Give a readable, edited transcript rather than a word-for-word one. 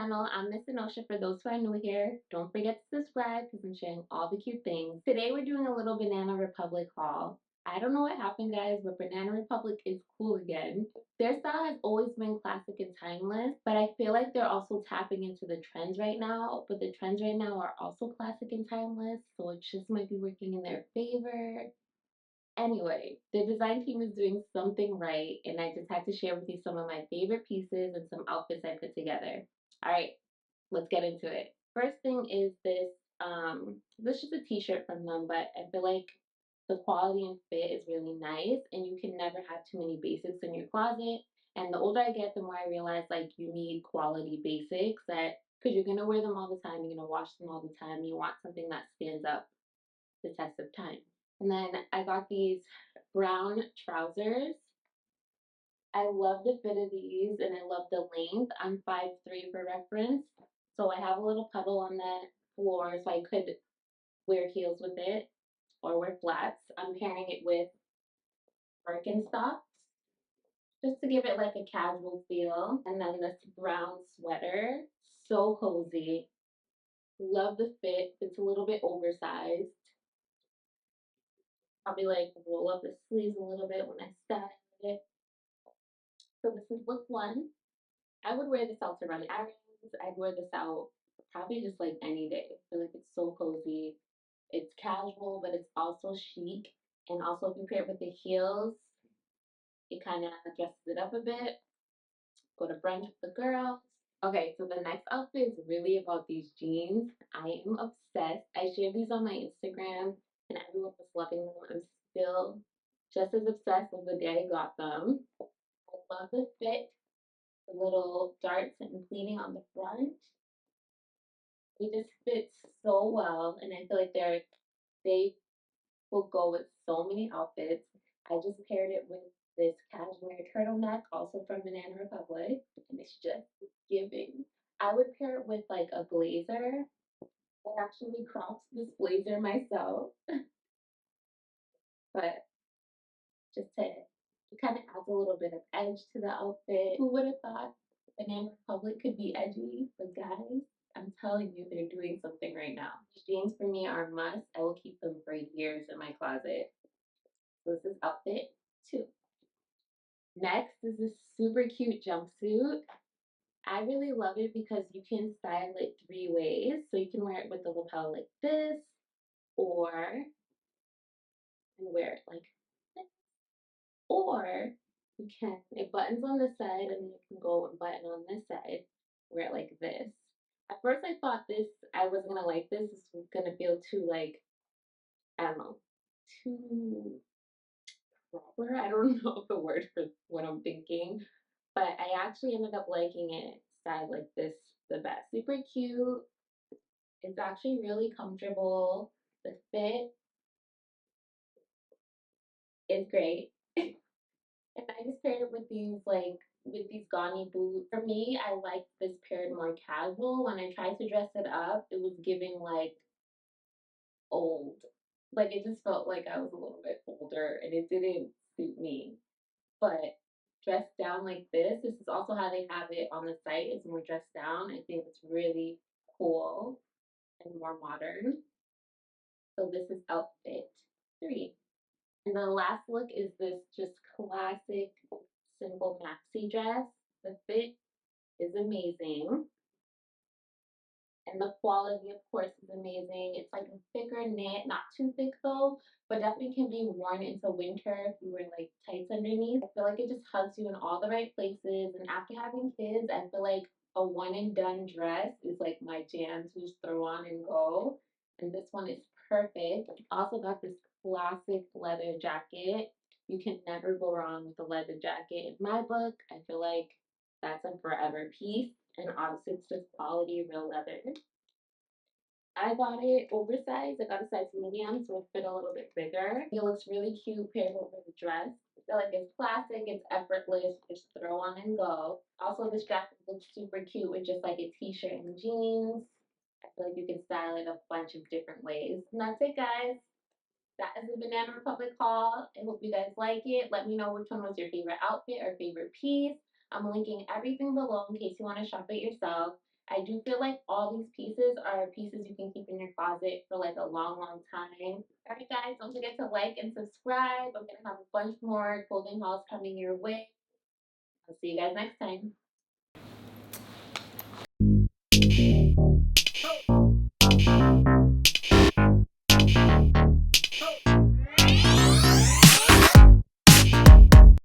channel. I'm Miss Anosha. For those who are new here, don't forget to subscribe because I'm sharing all the cute things. Today we're doing a little Banana Republic haul. I don't know what happened, guys, but Banana Republic is cool again. Their style has always been classic and timeless, but I feel like they're also tapping into the trends right now. But the trends right now are also classic and timeless, so it just might be working in their favor. Anyway, the design team is doing something right, and I just had to share with you some of my favorite pieces and some outfits I put together. All right, let's get into it. First thing is this is a t-shirt from them, but I feel like the quality and fit is really nice, and you can never have too many basics in your closet. And the older I get, the more I realize like you need quality basics that because you're gonna wear them all the time, you're gonna wash them all the time. You want something that stands up the test of time. And then I got these brown trousers. I love the fit of these and I love the length. I'm 5'3" for reference. So I have a little puddle on the floor so I could wear heels with it or wear flats. I'm pairing it with Birkenstocks just to give it like a casual feel. And then this brown sweater, so cozy. Love the fit. It's a little bit oversized. Probably like roll up the sleeves a little bit when I style it. So this is look one. I would wear this out to run errands. I'd wear this out probably just like any day. I feel like it's so cozy. It's casual, but it's also chic. And also if you pair it with the heels, it kind of dresses it up a bit. Go to brunch with the girls. Okay, so the next outfit is really about these jeans. I am obsessed. I shared these on my Instagram and everyone was loving them. I'm still just as obsessed as the day I got them. I love the fit, the little darts and pleating on the front. They just fit so well, and I feel like they will go with so many outfits. I just paired it with this cashmere turtleneck, also from Banana Republic, and it's just giving. I would pair it with like a blazer. I actually cropped this blazer myself, but just to it kind of adds a little bit of edge to the outfit. Who would have thought Banana Republic could be edgy? But guys, I'm telling you, they're doing something right now. Jeans for me are a must. I will keep them for years in my closet. So this is outfit two. Next is this super cute jumpsuit. I really love it because you can style it three ways. So you can wear it with the lapel like this, or and wear it like this. Or you can, it buttons on this side and you can go and button on this side, wear it like this. At first I thought I was gonna like this. This was gonna feel too like, I don't know, too proper. I don't know the word for what I'm thinking. But I actually ended up liking it styled like this the best. Super cute. It's actually really comfortable. The fit is great. And I just paired it with these Gani boots. For me, I like this paired more casual. When I tried to dress it up, it was giving like old. Like it just felt like I was a little bit older and it didn't suit me. But dressed down like this is also how they have it on the site. It's more dressed down. I think it's really cool and more modern. So this is outfit three. And the last look is this just classic simple maxi dress. The fit is amazing. And the quality, of course, is amazing. It's like a thicker knit, not too thick though, but definitely can be worn into winter if you wear like tights underneath. I feel like it just hugs you in all the right places. And after having kids, I feel like a one and done dress is like my jam to just throw on and go. And this one is perfect. Also got this classic leather jacket. You can never go wrong with a leather jacket. In my book, I feel like that's a forever piece. And obviously it's just quality real leather. I got it oversized. I got a size medium, so it fit a little bit bigger. It looks really cute paired over the dress. I feel like it's classic, it's effortless, just throw on and go. Also, this jacket looks super cute with just like a t-shirt and jeans. I feel like you can style it a bunch of different ways. And that's it, guys. That is the Banana Republic haul. I hope you guys like it. Let me know which one was your favorite outfit or favorite piece. I'm linking everything below in case you want to shop it yourself. I do feel like all these pieces are pieces you can keep in your closet for like a long, long time. All right, guys, don't forget to like and subscribe. I'm gonna have a bunch more clothing hauls coming your way. I'll see you guys next time.